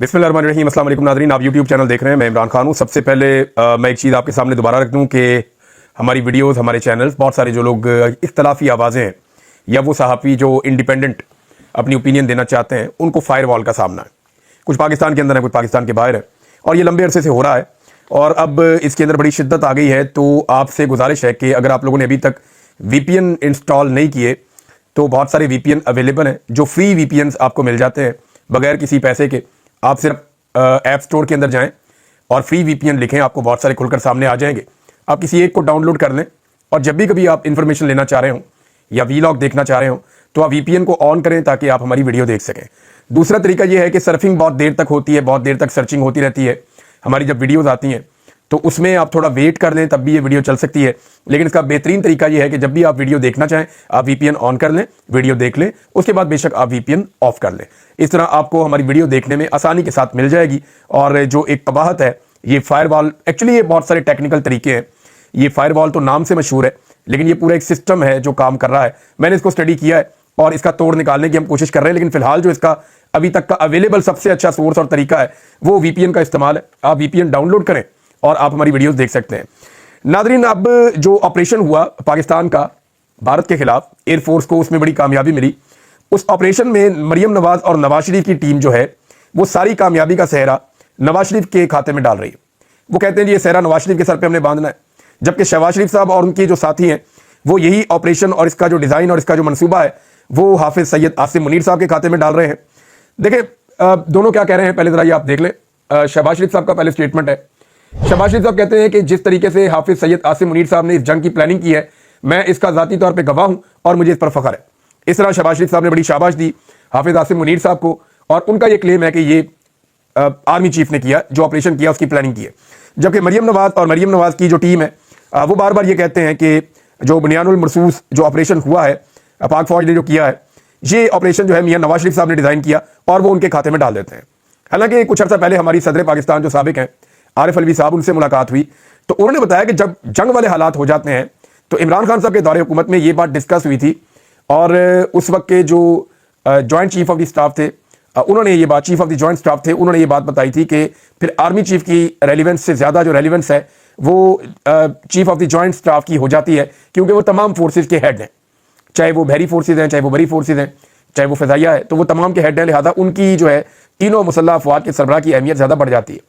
बिस्मिल्लाहिर्रहमानिर्रहीम। अस्सलाम वालेकुम नाज़रीन, आप यूट्यूब चैनल देख रहे हैं। मैं इमरान खान हूँ। सबसे पहले मैं एक चीज़ आपके सामने दोबारा रख दूँ कि हमारी वीडियोस, हमारे चैनल्स, बहुत सारे जो लोग इख्तलाफी आवाज़ें हैं या वो सहाफ़ी जो इंडिपेंडेंट अपनी ओपिनियन देना चाहते हैं, उनको फायर वॉल का सामना है। कुछ पाकिस्तान के अंदर है, कुछ पाकिस्तान के बाहर है, और ये लंबे अरसे से हो रहा है और अब इसके अंदर बड़ी शिद्दत आ गई है। तो आपसे गुजारिश है कि अगर आप लोगों ने अभी तक VPN इंस्टॉल नहीं किए तो बहुत सारे VPN अवेलेबल हैं, जो फ्री VPNs आपको मिल जाते हैं बगैर किसी पैसे के। आप सिर्फ ऐप स्टोर के अंदर जाएं और फ्री VPN लिखें, आपको बहुत सारे खुलकर सामने आ जाएंगे। आप किसी एक को डाउनलोड कर लें और जब भी कभी आप इंफॉर्मेशन लेना चाह रहे हो या वीलॉग देखना चाह रहे हो तो आप VPN को ऑन करें ताकि आप हमारी वीडियो देख सकें। दूसरा तरीका यह है कि सर्फिंग बहुत देर तक होती है, बहुत देर तक सर्चिंग होती रहती है हमारी जब वीडियोज़ आती हैं, तो उसमें आप थोड़ा वेट कर लें, तब भी ये वीडियो चल सकती है। लेकिन इसका बेहतरीन तरीका यह है कि जब भी आप वीडियो देखना चाहें आप VPN ऑन कर लें, वीडियो देख लें, उसके बाद बेशक आप VPN ऑफ कर लें। इस तरह आपको हमारी वीडियो देखने में आसानी के साथ मिल जाएगी। और जो एक कबाहत है, ये फायरवॉल, एक्चुअली ये बहुत सारे टेक्निकल तरीके हैं। ये फायरवॉल तो नाम से मशहूर है, लेकिन ये पूरा एक सिस्टम है जो काम कर रहा है। मैंने इसको स्टडी किया है और इसका तोड़ निकालने की हम कोशिश कर रहे हैं। लेकिन फिलहाल जो इसका अभी तक का अवेलेबल सबसे अच्छा सोर्स और तरीका है वो VPN का इस्तेमाल है। आप VPN डाउनलोड करें और आप हमारी वीडियोस देख सकते हैं। नादरीन, अब जो ऑपरेशन हुआ पाकिस्तान का भारत के खिलाफ, एयरफोर्स को उसमें बड़ी कामयाबी मिली। उस ऑपरेशन में मरियम नवाज और नवाज शरीफ की टीम जो है वो सारी कामयाबी का सेहरा नवाज शरीफ के खाते में डाल रही है। वो कहते हैं जी ये सेहरा नवाज शरीफ के सर पे हमने बांधना है, जबकि शहबाज शरीफ साहब और उनके जो साथी हैं वो यही ऑपरेशन और इसका जो डिज़ाइन और इसका जो मनसूबा है वो हाफिज सैयद आसिम मुनीर साहब के खाते में डाल रहे हैं। देखिए दोनों क्या कह रहे हैं, पहले जरा ये आप देख लें। शहबाज शरीफ साहब का पहले स्टेटमेंट है। शहबाज शरीफ साहब कहते हैं कि जिस तरीके से हाफिज सैयद आसिम मुनीर साहब ने इस जंग की प्लानिंग की है, मैं इसका ज़ाती तौर पे गवाह हूं और मुझे इस पर फख्र है। इस तरह शहबाज शरीफ साहब ने बड़ी शाबाश दी हाफिज आसिम मुनीर साहब को, और उनका यह क्लेम है कि ये आर्मी चीफ ने किया, जो ऑपरेशन किया उसकी प्लानिंग की है। जबकि मरियम नवाज और मरियम नवाज की जो टीम है वो बार बार ये कहते हैं कि जो बुनियानुल मरसूस जो ऑपरेशन हुआ है पाक फौज ने जो किया है, ये ऑपरेशन जो है मियां नवाज शरीफ साहब ने डिज़ाइन किया और वो उनके खाते में डाल देते हैं। हालांकि कुछ अर्सा पहले हमारी सदर पाकिस्तान जो साबिक हैं आरिफ अलवी साहब, उनसे मुलाकात हुई तो उन्होंने बताया कि जब जंग वाले हालात हो जाते हैं तो इमरान खान साहब के दौरे हुकूमत में ये बात डिस्कस हुई थी। और उस वक्त के जो joint chief of the staff थे उन्होंने ये बात, chief of the joint staff थे, उन्होंने ये बात बताई थी कि फिर आर्मी चीफ की रेलिवेंस से ज़्यादा जो रेलिवेंस है वो chief of the joint staff की हो जाती है, क्योंकि वो तमाम फोर्सेज के हेड हैं, चाहे वो बहरी फोर्सेज हैं, चाहे वो बरी फोर्सेज हैं, चाहे वो फ़िज़ाइया है, तो वो तमाम के हेड हैं। लिहाजा उनकी जो है तीनों मुसल्लह अफवाज के सरबराह की अहमियत ज़्यादा बढ़ जाती है।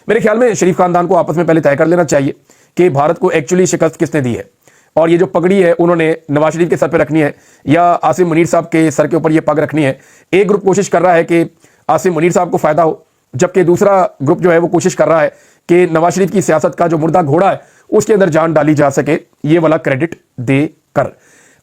मेरे ख्याल में शरीफ खानदान को आपस में पहले तय कर लेना चाहिए कि भारत को एक्चुअली शिकस्त किसने दी है, और ये जो पगड़ी है उन्होंने नवाज शरीफ के सर पर रखनी है या आसिम मुनीर साहब के सर के ऊपर ये पग रखनी है। एक ग्रुप कोशिश कर रहा है कि आसिम मुनीर साहब को फ़ायदा हो, जबकि दूसरा ग्रुप जो है वो कोशिश कर रहा है कि नवाज शरीफ की सियासत का जो मुर्दा घोड़ा है उसके अंदर जान डाली जा सके, ये वाला क्रेडिट दे कर।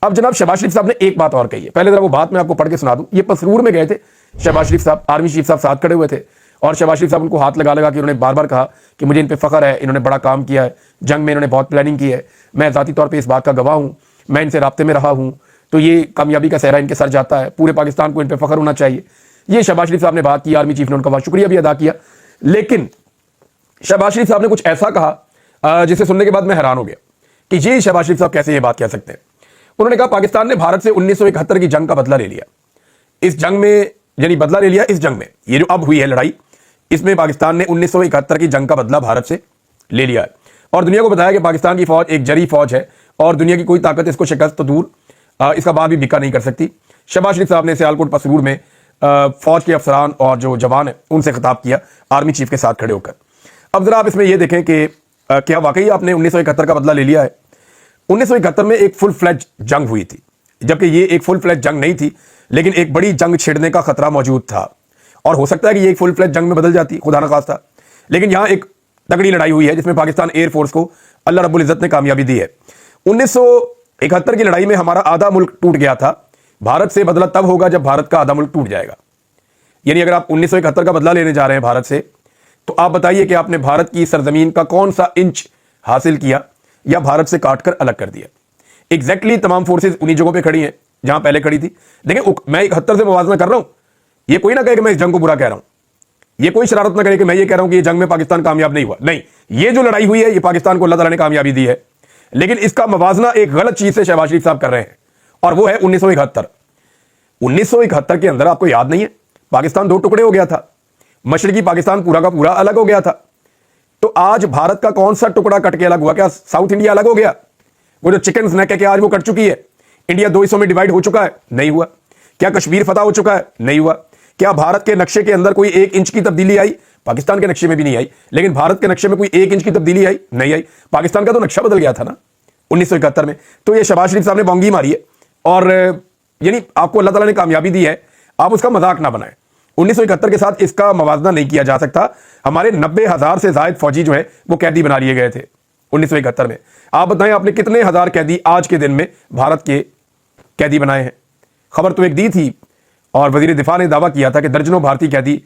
अब जनाब शहबाज शरीफ साहब ने एक बात और कही है, पहले जरा वो बात मैं आपको पढ़ के सुना दूं। ये पसरूर में गए थे शहबाज शरीफ साहब, आर्मी चीफ साहब साथ खड़े हुए थे और शहबाज शरीफ साहब उनको हाथ लगा लगा कि उन्होंने बार बार कहा कि मुझे इन पे फख्र है, इन्होंने बड़ा काम किया है, जंग में इन्होंने बहुत प्लानिंग की है, मैं ज़ाती तौर पर इस बात का गवाह हूँ, मैं इनसे राब्ते में रहा हूँ, तो ये कामयाबी का सेहरा इनके सर जाता है, पूरे पाकिस्तान को इन पर फख्र होना चाहिए। ये शहबाज शरीफ साहब ने बात की, आर्मी चीफ ने उनका बहुत शुक्रिया भी अदा किया। लेकिन शहबाज शरीफ साहब ने कुछ ऐसा कहा जिसे सुनने के बाद मैं हैरान हो गया कि ये शहबाज शरीफ साहब कैसे ये बात कह सकते हैं। उन्होंने कहा पाकिस्तान ने भारत से 1971 की जंग का बदला ले लिया। इस जंग में, यानी बदला ले लिया इस जंग में, ये जो अब हुई है लड़ाई, इसमें पाकिस्तान ने 1971 की जंग का बदला भारत से ले लिया है और दुनिया को बताया कि पाकिस्तान की फौज एक जरी फौज है और दुनिया की कोई ताकत इसको शिकस्त तो दूर इसका बात भी बिका नहीं कर सकती। शहबाज शरीफ साहब ने सियालकोट पसरूर में फौज के अफसरान और जो जवान है उनसे खिताब किया आर्मी चीफ के साथ खड़े होकर। अब जरा आप इसमें यह देखें कि क्या वाकई आपने 1971 का बदला ले लिया है। 1971 में एक फुल फ्लैज जंग हुई थी, जबकि ये एक फुल फ्लैज जंग नहीं थी, लेकिन एक बड़ी जंग छिड़ने का खतरा मौजूद था और हो सकता है कि ये एक फुल फ्लैज जंग में बदल जाती, खुदा न खास्ता। लेकिन यहां एक तगड़ी लड़ाई हुई है जिसमें पाकिस्तान एयरफोर्स को अल्लाह रब्बुल इज़्ज़त ने कामयाबी दी है। 1971 की लड़ाई में हमारा आधा मुल्क टूट गया था। भारत से बदला तब होगा जब भारत का आधा मुल्क टूट जाएगा। यानी अगर आप 1971 का बदला लेने जा रहे हैं भारत से, तो आप बताइए कि आपने भारत की सरजमीन का कौन सा इंच हासिल किया या भारत से काटकर अलग कर दिया। एग्जैक्टली तमाम फोर्सेज उन्हीं जगहों पे खड़ी हैं जहां पहले खड़ी थी। देखिए मैं 71 से मुवाजना कर रहा हूं, ये कोई ना कहे कि मैं इस जंग को बुरा कह रहा हूं, ये कोई शरारत ना करे कि मैं ये कह रहा हूं कि ये जंग में पाकिस्तान कामयाब नहीं हुआ। नहीं, ये जो लड़ाई हुई है ये पाकिस्तान को अल्लाह ताला ने कामयाबी दी है, लेकिन इसका मवाजना एक गलत चीज से शहबाज शरीफ साहब कर रहे हैं और वो है 1971। 1971 के अंदर आपको याद नहीं है पाकिस्तान दो टुकड़े हो गया था। मशरकी पाकिस्तान पूरा का पूरा अलग हो गया था। तो आज भारत का कौन सा टुकड़ा कट के अलग हुआ? क्या साउथ इंडिया अलग हो गया? वो जो चिकन स्नैक है क्या आज वो कट चुकी है? इंडिया दो हिस्सों में डिवाइड हो चुका है? नहीं हुआ। क्या कश्मीर फतह हो चुका है? नहीं हुआ। क्या भारत के नक्शे के अंदर कोई 1 इंच की तब्दीली आई? पाकिस्तान के नक्शे में भी नहीं आई। लेकिन भारत के नक्शे में कोई 1 इंच की तब्दीली आई? नहीं आई। पाकिस्तान का तो नक्शा बदल गया था ना 1971 में। तो ये शहबाज शरीफ साहब ने बोंगी मारी है और यानी आपको अल्लाह ताला ने कामयाबी दी है, आप उसका मजाक ना बनाएं। 1971 के साथ इसका मवाजना नहीं किया जा सकता। हमारे 90,000 से ज्यादा फौजी जो है वो कैदी बना लिए गए थे 1971 में। आप बताएं आपने कितने हजार कैदी आज के दिन में भारत के कैदी बनाए हैं? खबर तो एक दी थी और वजीर दिफा ने दावा किया था कि दर्जनों भारतीय कैदी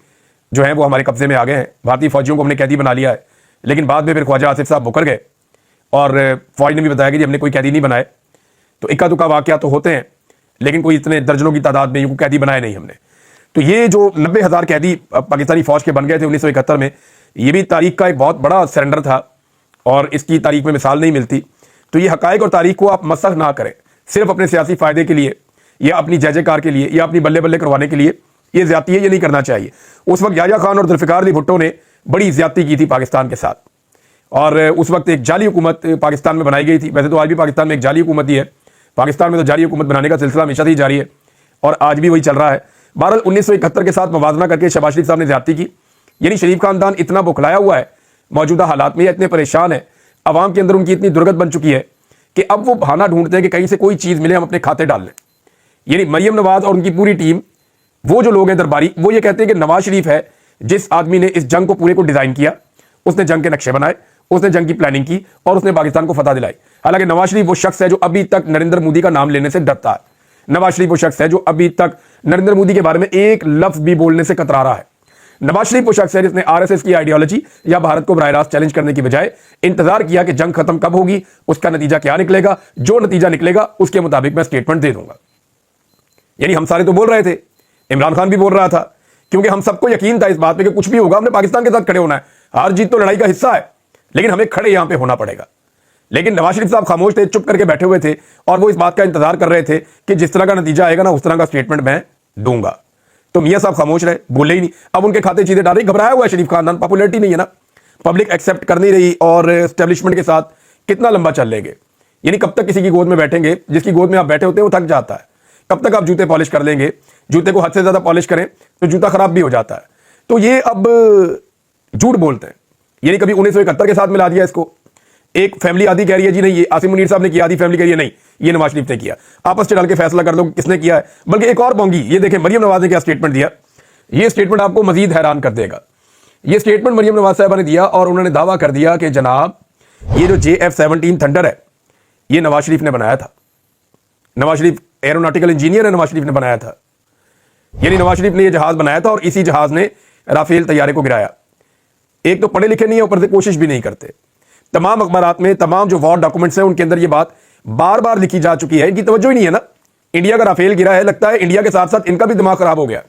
जो है वो हमारे कब्जे में आ गए हैं, भारतीय फौजियों को हमने कैदी बना लिया है। लेकिन बाद में फिर ख्वाजा आसिफ साहब मुकर गए और फौज ने भी बताया कि हमने कोई कैदी नहीं बनाए। तो इक्का दुक्का वाकया तो होते हैं, लेकिन कोई इतने दर्जनों की तादाद में कैदी बनाए नहीं हमने। तो ये जो 90,000 कैदी पाकिस्तानी फौज के बन गए थे 1971 में, ये भी तारीख का एक बहुत बड़ा सरेंडर था और इसकी तारीख में मिसाल नहीं मिलती। तो ये हकायक और तारीख को आप मसख ना करें सिर्फ अपने सियासी फायदे के लिए या अपनी जय जयकार के लिए या अपनी बल्ले बल्ले करवाने के लिए। ये ज्यादती है, ये नहीं करना चाहिए। उस वक्त याह्या खान और जुल्फिकार अली भुट्टो ने बड़ी ज्यादती की थी पाकिस्तान के साथ और उस वक्त एक जाली हुकूमत पाकिस्तान में बनाई गई थी। वैसे तो आज भी पाकिस्तान में एक जाली हुकूमत ही है, पाकिस्तान में तो जाली हुकूमत बनाने का सिलसिला हमेशा से ही जारी है और आज भी वही चल रहा है। बहरहाल 1971 के साथ मवाजना करके शहबाज शरीफ साहब ने ज्यादती की। यानी शरीफ खानदान इतना बुखलाया हुआ है मौजूदा हालात में, या इतने परेशान है, अवाम के अंदर उनकी इतनी दुर्गत बन चुकी है कि अब वो बहाना ढूंढते हैं कि कहीं से कोई चीज मिले हम अपने खाते डाल लें। यानी मरियम नवाज और उनकी पूरी टीम, वो जो लोग हैं दरबारी, वो ये कहते हैं कि नवाज शरीफ है जिस आदमी ने इस जंग को पूरे को डिजाइन किया, उसने जंग के नक्शे बनाए, उसने जंग की प्लानिंग की और उसने पाकिस्तान को फतह दिलाई। हालांकि नवाज शरीफ वो शख्स है जो अभी तक नरेंद्र मोदी का नाम लेने से डरता है। नवाज शरीफ वो शख्स है जो अभी तक नरेंद्र मोदी के बारे में एक लफ्ज भी बोलने से कतरा रहा है। नवाज शरीफ वो शख्स है जिसने आरएसएस की आइडियोलॉजी या भारत को बराह रास्त चैलेंज करने की बजाय इंतजार किया कि जंग खत्म कब होगी, उसका नतीजा क्या निकलेगा, जो नतीजा निकलेगा उसके मुताबिक मैं स्टेटमेंट दे दूंगा। यानी हम सारे तो बोल रहे थे, इमरान खान भी बोल रहा था, क्योंकि हम सबको यकीन था इस बात पे कि कुछ भी होगा हमने पाकिस्तान के साथ खड़े होना है। हार जीत तो लड़ाई का हिस्सा है, लेकिन हमें खड़े यहां पे होना पड़ेगा। लेकिन नवाज शरीफ साहब खामोश थे, चुप करके बैठे हुए थे और वो इस बात का इंतजार कर रहे थे कि जिस तरह का नतीजा आएगा ना उस तरह का स्टेटमेंट मैं दूंगा। तो मियां साहब खामोश रहे, बोले ही नहीं। अब उनके खाते चीजें डाल रही, घबराया हुआ है शरीफ खानदान, पॉपुलैरिटी नहीं है ना, पब्लिक एक्सेप्ट कर नहीं रही और एस्टेब्लिशमेंट के साथ कितना लंबा चल लेंगे। यानी कब तक किसी की गोद में बैठेंगे? जिसकी गोद में आप बैठे होते हैं वो थक जाता है। कब तक आप जूते पॉलिश कर लेंगे? जूते को हद से ज्यादा पॉलिश करें तो जूता खराब भी हो जाता है। तो ये अब झूठ बोलते हैं। यानी कभी 1971 के साथ मिला दिया इसको। एक फैमिली आदि कह रही है जी नहीं ये आसिम मुनीर साहब ने किया, आदि फैमिली कह रही है नहीं ये नवाज शरीफ ने किया। आपस में डाल के फैसला कर दो किसने किया है। बल्कि एक और बोंगी, ये देखें मरियम नवाज ने क्या स्टेटमेंट दिया। ये स्टेटमेंट आपको मजीद हैरान कर देगा। ये स्टेटमेंट मरियम नवाज साहबा ने दिया और उन्होंने दावा कर दिया कि जनाब ये जो JF-17 थंडर है ये नवाज शरीफ ने बनाया था। नवाज शरीफ एरोनॉटिकल इंजीनियर है, नवाज शरीफ ने बनाया था। यानी नवाज शरीफ ने यह जहाज बनाया था और इसी जहाज ने राफेल तैयारे को गिराया। एक तो पढ़े लिखे नहीं है, ऊपर से कोशिश भी नहीं करते। तमाम अखबारात में तमाम जो वॉर डॉक्यूमेंट्स हैं उनके अंदर यह बात बार बार लिखी जा चुकी है। इनकी तवज्जो ही नहीं है ना। इंडिया का राफेल गिरा है, लगता है इंडिया के साथ साथ इनका भी दिमाग खराब हो गया।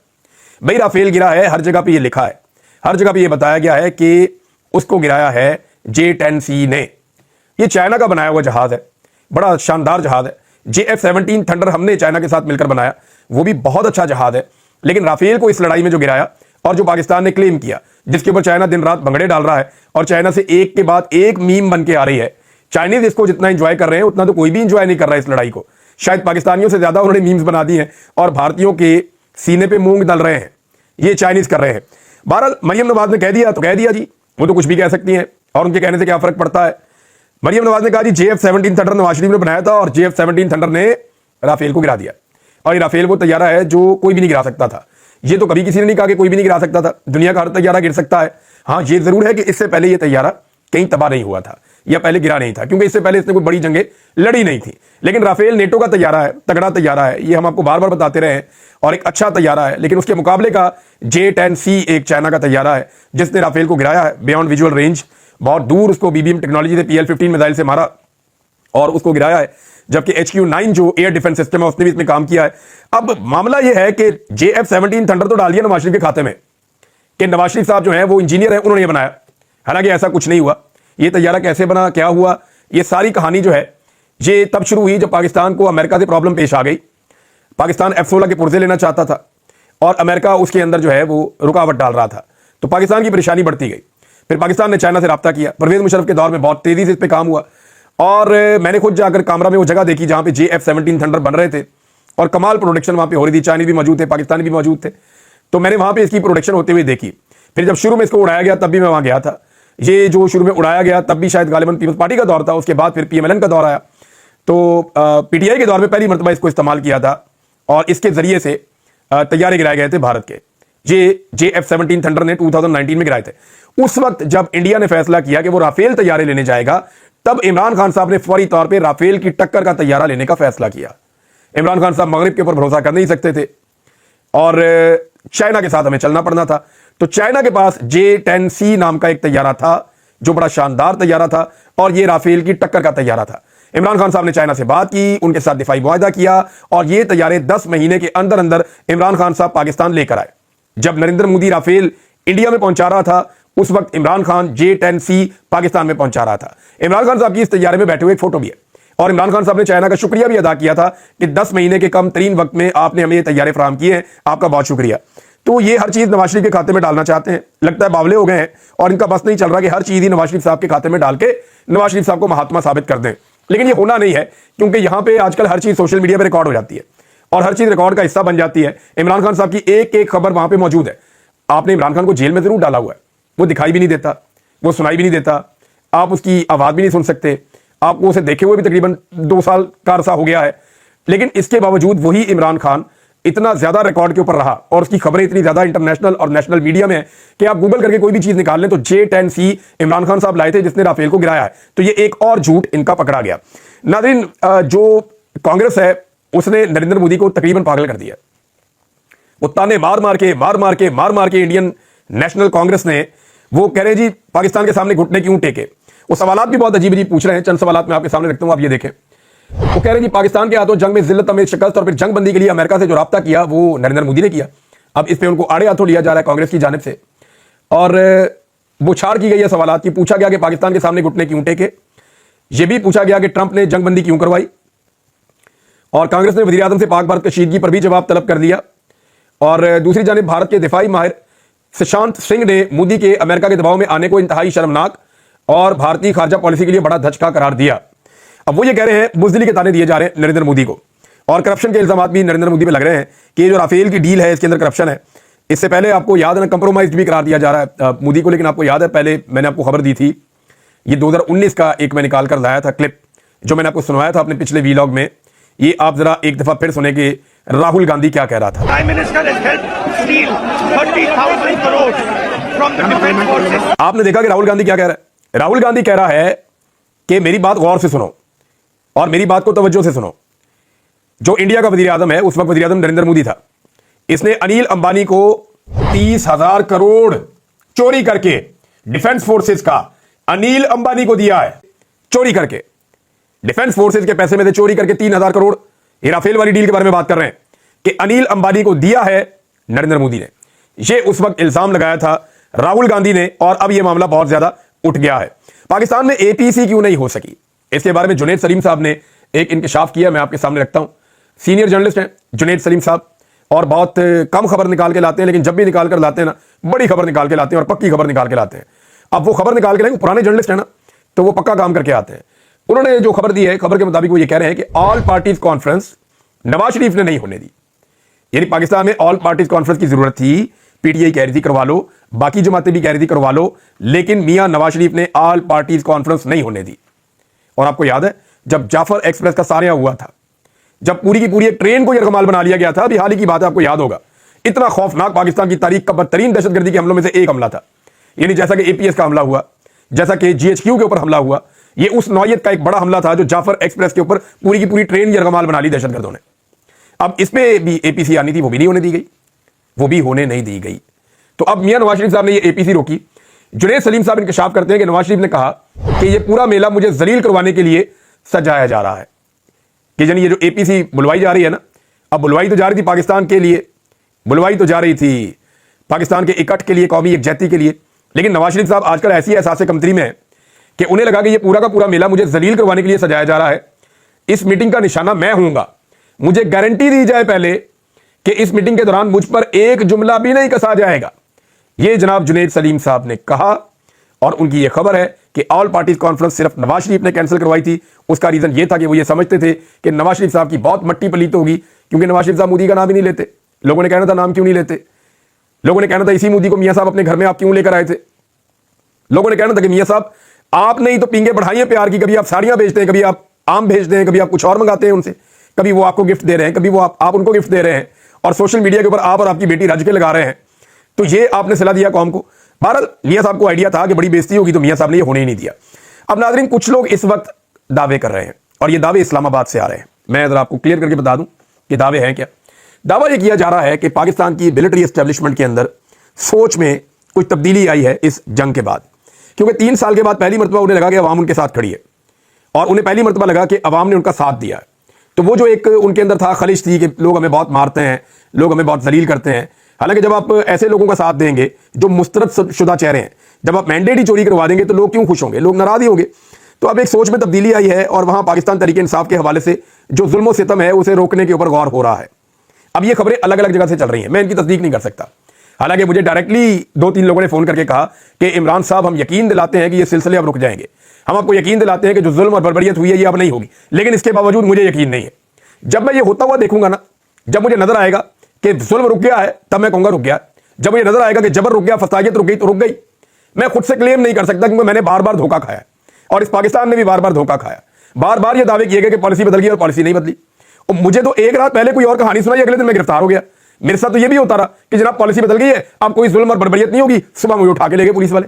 भाई राफेल गिरा है, हर जगह पे ये लिखा है, हर जगह पे ये बताया गया है कि उसको गिराया है J-10C ने। ये चाइना का बनाया हुआ जहाज है, बड़ा शानदार जहाज है। JF-17 थंडर हमने चाइना के साथ मिलकर बनाया, वो भी बहुत अच्छा जहाज है। लेकिन राफेल को इस लड़ाई में जो गिराया और जो पाकिस्तान ने क्लेम किया, जिसके ऊपर चाइना दिन रात भंगड़े डाल रहा है और चाइना से एक के बाद एक मीम बन के आ रही है। चाइनीज इसको जितना एंजॉय कर रहे हैं उतना तो कोई भी एंजॉय नहीं कर रहा है इस लड़ाई को। शायद पाकिस्तानियों से ज्यादा उन्होंने मीम्स बना दी हैं और भारतीयों के सीने पे मूंग डाल रहे हैं, ये चाइनीज कर रहे हैं। बहरहाल मरियम नवाज ने कह दिया तो कह दिया जी, वो तो कुछ भी कह सकती हैं और उनके कहने से क्या फर्क पड़ता है। मरियम नवाज ने कहा जी JF-17 थंडर नवाज शरीफ ने बनाया था और JF-17 थंडर ने राफेल को गिरा दिया। और ये राफेल वो तैयारा है जो कोई भी नहीं गिरा सकता था। ये तो कभी किसी ने नहीं कहा कि कोई भी नहीं गिरा सकता था, दुनिया का हर तैयारा गिर सकता है। हाँ ये जरूर है कि इससे पहले ये तैयारा कहीं तबाह नहीं हुआ था या पहले गिरा नहीं था, क्योंकि इससे पहले इसने कोई बड़ी जंगें लड़ी नहीं थी। लेकिन राफेल नेटो का तैयारा है, तगड़ा तैयारा है, ये हम आपको बार बार बताते रहे हैं और एक अच्छा तैयारा है। लेकिन उसके मुकाबले का J-10C एक चाइना का तैयारा है जिसने राफेल को गिराया है बियॉन्ड विजुअल रेंज, बहुत दूर उसको BBM टेक्नोलॉजी से PL-15 मिसाइल से मारा और उसको गिराया है। जबकि HQ-9 जो एयर डिफेंस सिस्टम है उसने भी इसमें काम किया है। अब मामला यह है कि JF-17 थंडर तो डाल दिया नवाज शरीफ के खाते में कि नवाज शरीफ साहब जो है वो इंजीनियर है, उन्होंने ये बनाया। हालांकि ऐसा कुछ नहीं हुआ। ये तैयारा कैसे बना, क्या हुआ, ये सारी कहानी जो है ये तब शुरू हुई जब पाकिस्तान को अमेरिका से प्रॉब्लम पेश आ गई। पाकिस्तान F-16 के पुर्जे लेना चाहता था और अमेरिका उसके अंदर जो है वो रुकावट डाल रहा था। तो पाकिस्तान की परेशानी बढ़ती गई। फिर पाकिस्तान ने चाइना से रब्ता किया। परवेज मुशर्रफ के दौर में बहुत तेजी से इस पर काम हुआ और मैंने खुद जाकर कामरा में वो जगह देखी जहां पे JF-17 थंडर बन रहे थे और कमाल प्रोडक्शन वहां पे हो रही थी। चाइनीज भी मौजूद थे, पाकिस्तानी भी मौजूद थे, तो मैंने वहां पे इसकी प्रोडक्शन होते हुए देखी। फिर जब शुरू में इसको उड़ाया गया तब भी मैं वहां गया था। ये जो शुरू में उड़ाया गया तब भी शायद गालिबन पीपल्स पार्टी का दौर था, उसके बाद फिर PMLN का दौर आया, तो PTI के दौर में पहली मरतबा इसको इस्तेमाल किया था और इसके जरिए से तैयारे गिराए गए थे भारत के। JF-17 थंडर ने 2019 में गिराए थे। उस वक्त जब इंडिया ने फैसला किया कि वो राफेल तैयारे लेने जाएगा, तब इमरान खान साहब ने फौरी तौर पे राफेल की टक्कर का तैयारा लेने का फैसला किया। इमरान खान साहब मगरिब के ऊपर भरोसा कर नहीं सकते थे और चाइना के साथ हमें चलना पड़ना था। तो चाइना के पास J-10C नाम का एक तैयारा था जो बड़ा शानदार तैयारा था और ये राफेल की टक्कर का तैयारा था। इमरान खान साहब ने चाइना से बात की, उनके साथ दिफाई मुआहदा किया और ये तैयारे 10 महीने के अंदर अंदर इमरान खान साहब पाकिस्तान लेकर आए। जब नरेंद्र मोदी राफेल इंडिया में पहुंचा रहा था, उस वक्त इमरान खान J-10C पाकिस्तान में पहुंचा रहा था। इमरान खान साहब की इस तैयारे में बैठे हुए एक फोटो भी है और इमरान खान साहब ने चाइना का शुक्रिया भी अदा किया था कि 10 महीने के कम तरीन वक्त में आपने हमें ये तैयारे फराहम किए हैं, आपका बहुत शुक्रिया। तो ये हर चीज नवाज शरीफ के खाते में डालना चाहते हैं। लगता है बावले हो गए हैं और इनका बस नहीं चल रहा कि हर चीज ही नवाज शरीफ साहब के खाते में डाल के नवाज शरीफ साहब को महात्मा साबित कर दें। लेकिन ये होना नहीं है, क्योंकि यहां पे आजकल हर चीज सोशल मीडिया पे रिकॉर्ड हो जाती है और हर चीज रिकॉर्ड का हिस्सा बन जाती है। इमरान खान साहब की एक एक खबर वहां पे मौजूद है। आपने इमरान खान को जेल में जरूर डाला हुआ है, वो दिखाई भी नहीं देता, वो सुनाई भी नहीं देता, आप उसकी आवाज भी नहीं सुन सकते, आपको उसे देखे हुए भी तकरीबन 2 साल का अरसा हो गया है। लेकिन इसके बावजूद वही इमरान खान इतना ज्यादा रिकॉर्ड के ऊपर रहा और उसकी खबरें इतनी ज्यादा इंटरनेशनल और नेशनल मीडिया में है कि आप गूगल करके कोई भी चीज निकाल लें तो J-10C इमरान खान साहब लाए थे जिसने राफेल को गिराया है। तो ये एक और झूठ इनका पकड़ा गया। नाज़रीन, जो कांग्रेस है उसने नरेंद्र मोदी को तकरीबन पागल कर दिया। वो ताने मार मार के इंडियन नेशनल कांग्रेस ने, वो कह रहे हैं जी पाकिस्तान के सामने घुटने क्यों टेके। वो सवालात भी बहुत अजीब अजीब पूछ रहे हैं। चंद सवालात मैं आपके सामने रखता हूं, आप ये देखें। वो कह रहे हैं जी पाकिस्तान के हाथों जंग में जिल्लत में शिकस्त और फिर जंग बंदी के लिए अमेरिका से जो राब्ता किया वो नरेंद्र मोदी ने किया। अब इस पे उनको आड़े हाथों लिया जा रहा है कांग्रेस की जानिब से और बुछाड़ की गई है सवालात की। पूछा गया कि पाकिस्तान के सामने घुटने क्यों टेके, यह भी पूछा गया कि ट्रंप ने जंग बंदी क्यों करवाई और कांग्रेस ने वज़ीर आज़म से पाक भारत कशीदगी पर भी जवाब तलब कर दिया। और दूसरी जानिब भारत के दिफाई माहिर सुशांत सिंह ने मोदी के अमेरिका के दबाव में आने को इंतहाई शर्मनाक और भारतीय खारजा पॉलिसी के लिए बड़ा धचका करार दिया। अब वो ये कह रहे हैं, बुज़दिली के ताने दिए जा रहे हैं नरेंद्र मोदी को और करप्शन के इल्जामात भी नरेंद्र मोदी पे लग रहे हैं कि ये जो राफेल की डील है इसके अंदर करप्शन है। इससे पहले आपको याद है ना, कंप्रोमाइज भी करार दिया जा रहा है मोदी को। लेकिन आपको याद है पहले मैंने आपको खबर दी थी, ये 2019 का एक मैं निकाल कर लाया था क्लिप जो मैंने आपको सुनवाया था अपने पिछले वीलॉग में। ये आप जरा एक दफा फिर सुने कि राहुल गांधी क्या कह रहा था। Prime minister has helped steal 30,000 crores from the defense forces. आपने देखा कि राहुल गांधी क्या कह रहा है। राहुल गांधी कह रहा है कि मेरी बात गौर से सुनो और मेरी बात को तवज्जो से सुनो। जो इंडिया का वजीर आजम है, उस वक्त वजीर आजम नरेंद्र मोदी था, इसने अनिल अंबानी को 30,000 करोड़ चोरी करके डिफेंस फोर्सेस का अनिल अंबानी को दिया है। चोरी करके डिफेंस फोर्सेस के पैसे में से चोरी करके 3,000 करोड़, ये राफेल वाली डील के बारे में बात कर रहे हैं कि अनिल अंबानी को दिया है नरेंद्र मोदी ने। ये उस वक्त इल्जाम लगाया था राहुल गांधी ने और अब यह मामला बहुत ज्यादा उठ गया है। पाकिस्तान में APC क्यों नहीं हो सकी, इसके बारे में जुनैद सलीम साहब ने एक इंकशाफ किया, मैं आपके सामने रखता हूं। सीनियर जर्नलिस्ट हैं जुनैद सलीम साहब और बहुत कम खबर निकाल के लाते हैं, लेकिन जब भी निकाल कर लाते हैं ना, बड़ी खबर निकाल के लाते हैं और पक्की खबर निकाल के लाते हैं। अब वो खबर निकाल के लाएंगे, पुराने जर्नलिस्ट है ना, तो वो पक्का काम करके आते हैं। उन्होंने जो खबर दी है, खबर के मुताबिक वो ये कह रहे हैं कि all parties conference Nawaz Sharif ने नहीं होने दी। यानी पाकिस्तान में ऑल पार्टीज कॉन्फ्रेंस की जरूरत थी, PTI कह रही थी करवा लो, बाकी जमातें भी कह रही थी करवा लो, लेकिन मियां नवाज शरीफ ने ऑल पार्टीज कॉन्फ्रेंस नहीं होने दी। और आपको याद है जब जाफर एक्सप्रेस का सारिया हुआ था, जब पूरी की पूरी एक ट्रेन को यरगमाल बना लिया गया था, अभी हाल ही की बात है, आपको याद होगा, इतना खौफनाक पाकिस्तान की तारीख का बदतरीन दहशतगर्दी के हमलों में से एक हमला था। यानी जैसा कि APS का हमला हुआ, जैसा कि GHQ के ऊपर हमला हुआ, ये उस नौयत का एक बड़ा हमला था जो जाफर एक्सप्रेस के ऊपर पूरी की पूरी ट्रेन यरगमाल बना ली दहशतगर्दों ने। अब इसमें भी APC आनी थी, वो भी नहीं होने दी गई, वो भी होने नहीं दी गई। तो अब मियां नवाज शरीफ साहब ने ये APC रोकी। जुनैद सलीम साहब इंकशाफ करते हैं कि नवाज शरीफ ने कहा कि ये पूरा मेला मुझे जलील करवाने के लिए सजाया जा रहा है। कि यानी ये जो APC बुलवाई जा रही है ना, अब बुलवाई तो जा रही थी पाकिस्तान के लिए, बुलवाई तो जा रही थी पाकिस्तान के इकट्ठ के लिए, कौमी यकजहती के लिए, लेकिन नवाज शरीफ साहब आजकल ऐसी एहसास कमतरी में है कि उन्हें लगा कि ये पूरा का पूरा मेला मुझे जलील करवाने के लिए सजाया जा रहा है। इस मीटिंग का निशाना मैं हूंगा, मुझे गारंटी दी जाए पहले कि इस मीटिंग के दौरान मुझ पर एक जुमला भी नहीं कसा जाएगा, ये जनाब जुनैद सलीम साहब ने कहा, और उनकी ये खबर है कि ऑल पार्टीज कॉन्फ्रेंस सिर्फ नवाज शरीफ ने कैंसिल करवाई थी। उसका रीजन ये था कि वो ये समझते थे कि नवाज शरीफ साहब की बहुत मट्टी पलीत होगी, क्योंकि नवाज शरीफ साहब मोदी का नाम ही नहीं लेते। लोगों ने कहना था नाम क्यों नहीं लेते, लोगों ने कहना था इसी मोदी को मियां साहब अपने घर में आप क्यों लेकर आए थे, लोगों ने कहना था कि मियां साहब आपने ही तो पींगे बढ़ाई हैं प्यार की, कभी आप साड़ियां भेजते हैं, कभी आप आम भेजते हैं, कभी आप कुछ और मंगाते हैं उनसे, कभी वो आपको गिफ्ट दे रहे हैं, कभी वो आप उनको गिफ्ट दे रहे हैं, और सोशल मीडिया के ऊपर आप और आपकी बेटी रज के लगा रहे हैं। तो ये आपने सलाह दिया कौम को। बहरहाल मियां साहब को आइडिया था कि बड़ी बेइज्जती होगी, तो मियां साहब ने ये होने ही नहीं दिया। अब नाज़रीन, कुछ लोग इस वक्त दावे कर रहे हैं, और ये दावे इस्लामाबाद से आ रहे हैं। मैं अगर आपको क्लियर करके बता दूं कि दावे हैं क्या। दावा यह किया जा रहा है कि पाकिस्तान की मिलिट्री एस्टेब्लिशमेंट के अंदर सोच में कुछ तब्दीली आई है इस जंग के बाद, क्योंकि 3 साल के बाद पहली मरतबा उन्हें लगा कि अवाम उनके साथ खड़ी है, और उन्हें पहली मरतबा लगा कि अवाम ने उनका साथ दिया है। तो वो जो एक उनके अंदर था खलिश थी कि लोग हमें बहुत मारते हैं, लोग हमें बहुत जलील करते हैं, हालांकि जब आप ऐसे लोगों का साथ देंगे जो मुस्तरद शुदा चेहरे हैं, जब आप मैंडेट ही चोरी करवा देंगे तो लोग क्यों खुश होंगे, लोग नाराज ही होंगे। तो अब एक सोच में तब्दीली आई है, और वहां पाकिस्तान तहरीक इंसाफ के हवाले से जो जुल्म सितम है उसे रोकने के ऊपर गौर हो रहा है। अब ये खबरें अलग अलग जगह से चल रही हैं, मैं इनकी तस्दीक नहीं कर सकता। हालांकि मुझे डायरेक्टली 2-3 लोगों ने फोन करके कहा कि इमरान साहब हम यकीन दिलाते हैं कि ये सिलसिले अब रुक जाएंगे, हम आपको यकीन दिलाते हैं कि जो जुल्म और बर्बरियत हुई है ये अब नहीं होगी, लेकिन इसके बावजूद मुझे यकीन नहीं है। जब मैं ये होता हुआ देखूंगा ना, जब मुझे नजर आएगा कि जुल्म रुक गया है, तब मैं कहूंगा रुक गया। जब मुझे नजर आएगा कि जबर रुक गया, फसादियत रुक गई, तो रुक गई। मैं खुद से क्लेम नहीं कर सकता, क्योंकि मैंने बार बार धोखा खाया, और इस पाकिस्तान ने भी बार बार धोखा खाया। बार बार ये दावे किए गए कि पॉलिसी बदल गई, और पॉलिसी नहीं बदली। और मुझे तो एक रात पहले कोई और कहानी सुनाई, अगले दिन मैं गिरफ्तार हो गया। मेरे साथ तो ये भी होता रहा कि जनाब पॉलिसी बदल गई है, अब कोई जुल्म और बर्बरियत नहीं होगी, सुबह मुझे उठा के ले गए पुलिस वाले।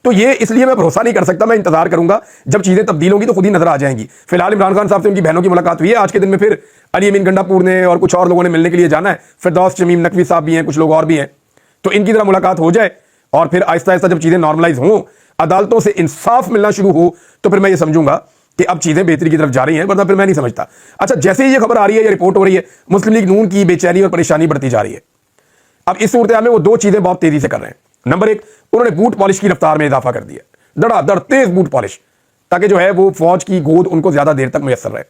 तो ये इसलिए मैं भरोसा नहीं कर सकता, मैं इंतजार करूंगा जब चीजें तब्दील होंगी तो खुद ही नजर आ जाएंगी। फिलहाल इमरान खान साहब से उनकी बहनों की मुलाकात हुई है, आज के दिन में फिर अली अमीन गंडापुर ने और कुछ और लोगों ने मिलने के लिए जाना है, फिरदौस शमीम नकवी साहब भी हैं, कुछ लोग और भी हैं। तो इनकी तरह मुलाकात हो जाए, और फिर आहिस्ता आहिस्ता जब चीजें नॉर्मलाइज हों, अदालतों से इंसाफ मिलना शुरू हो, तो फिर मैं ये समझूंगा कि अब चीजें बेहतरी की तरफ जा रही हैं, वरना फिर मैं नहीं समझता। अच्छा, जैसे ही ये खबर आ रही है, ये रिपोर्ट हो रही है, मुस्लिम लीग नून की बेचैनी और परेशानी बढ़ती जा रही है। अब इस सूरत में वो 2 चीजें बहुत तेजी से कर रहे हैं। नंबर 1, उन्होंने बूट पॉलिश की रफ्तार में इजाफा कर दिया, धड़ाधड़ तेज बूट पॉलिश, ताकि जो है वो फौज की गोद उनको ज्यादा देर तक मुयसर रहे।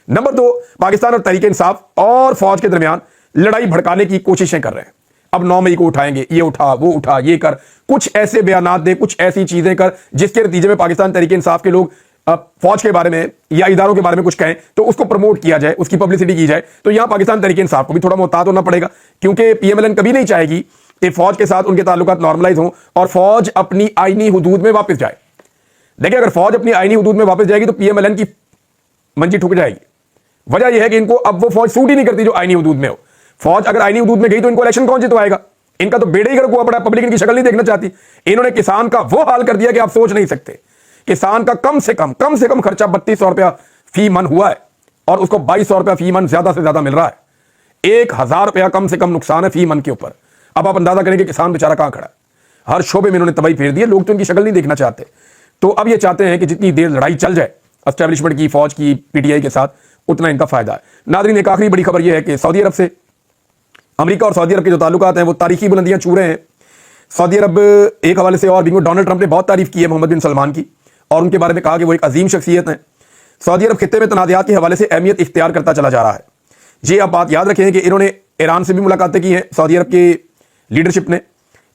नंबर 2, पाकिस्तान और तहरीक इंसाफ और फौज के दरमियान लड़ाई भड़काने की कोशिशें कर रहे हैं। अब 9 मई को उठाएंगे, ये उठा, वो उठा, ये कर, कुछ ऐसे बयानात दे, कुछ ऐसी चीजें कर जिसके नतीजे में पाकिस्तान तहरीक इंसाफ के लोग फौज के बारे में या इदारों के बारे में कुछ कहें तो उसको प्रमोट किया जाए, उसकी पब्लिसिटी की जाए। तो यहां पाकिस्तान तहरीक इंसाफ को भी थोड़ा मोहतात होना पड़ेगा, क्योंकि पीएमएलएन कभी नहीं चाहेगी कि फौज के साथ उनके ताल्लुकात नॉर्मलाइज हों और फौज अपनी आईनी हुदूद में वापस जाए। देखिए, अगर फौज अपनी आईनी हुदूद में वापस जाएगी तो पीएमएलएन की मंजी ठुक जाएगी। वजह यह है कि इनको अब वो फौज सूट ही नहीं करती जो आईनी हुदूद में हो। फौज अगर आईनी हुदूद में गई तो इनको इलेक्शन कौन जितवाएगा? इनका तो बेड़े ही गर्क हुआ पड़ा, पब्लिक इनकी शक्ल नहीं देखना चाहती। इन्होंने किसान का वो हाल कर दिया कि आप सोच नहीं सकते। किसान का कम से कम खर्चा 3200 रुपया फी मन हुआ है, और उसको 2200 रुपया फी मन ज्यादा से ज्यादा मिल रहा है। 1000 रुपया कम से कम नुकसान है फी मन के ऊपर। अब आप अंदाजा करें कि किसान बेचारा कहां खड़ा है। हर शोबे में इन्होंने तबाही फेर दी है, लोग तो इनकी शक्ल नहीं देखना चाहते। तो अब ये चाहते हैं कि जितनी देर लड़ाई चल जाए एस्टेब्लिशमेंट की, फौज की, पीटीआई के साथ, उतना इनका फायदा है। नाज़रीन, एक आखिरी बड़ी खबर यह है कि सऊदी अरब से अमेरिका और सऊदी अरब के जो ताल्लुकात हैं वो तारीखी बुलंदियां छू रहे हैं। सऊदी अरब एक हवाले से, और भी डोनाल्ड ट्रंप ने बहुत तारीफ की है मोहम्मद बिन सलमान की, और उनके बारे में कहा कि वो एक अजीम शख्सियत है। सऊदी अरब खित्ते में तनाज़ात के हवाले से अहमियत इख्तियार करता चला जा रहा है। जी, आप बात याद रखें कि इन्होंने ईरान से भी मुलाकातें की हैं, सऊदी अरब की लीडरशिप ने।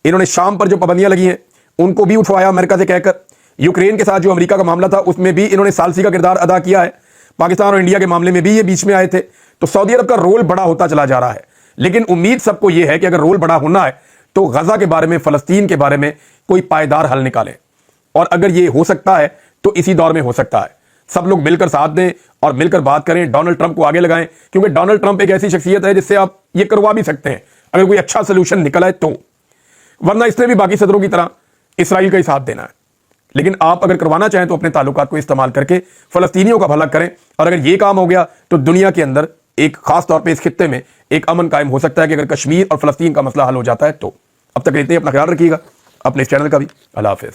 इन्होंने शाम पर जो पाबंदियां लगी हैं उनको भी उठवाया अमेरिका से कहकर। यूक्रेन के साथ जो अमेरिका का मामला था उसमें भी इन्होंने सालसी का किरदार अदा किया है। पाकिस्तान और इंडिया के मामले में भी ये बीच में आए थे। तो सऊदी अरब का रोल बड़ा होता चला जा रहा है, लेकिन उम्मीद सबको यह है कि अगर रोल बड़ा होना है तो गजा के बारे में, फलस्तीन के बारे में कोई पायदार हल निकालें। और अगर ये हो सकता है तो इसी दौर में हो सकता है। सब लोग मिलकर साथ दें और मिलकर बात करें, डोनाल्ड ट्रंप को आगे लगाएं, क्योंकि डोनाल्ड ट्रंप एक ऐसी शख्सियत है जिससे आप ये करवा भी सकते हैं अगर कोई अच्छा सोल्यूशन निकल आए तो। वरना इसने भी बाकी सदरों की तरह इसराइल का ही साथ देना है। लेकिन आप अगर करवाना चाहें तो अपने ताल्लुकात को इस्तेमाल करके फलस्तीनियों का भला करें। और अगर ये काम हो गया तो दुनिया के अंदर एक खास तौर पे इस खित्ते में एक अमन कायम हो सकता है कि अगर कश्मीर और फलस्तीन का मसला हल हो जाता है तो। अब तक रहते हैं, अपना ख्याल रखिएगा, अपने इस चैनल का भी। अल्लाह हाफिज़।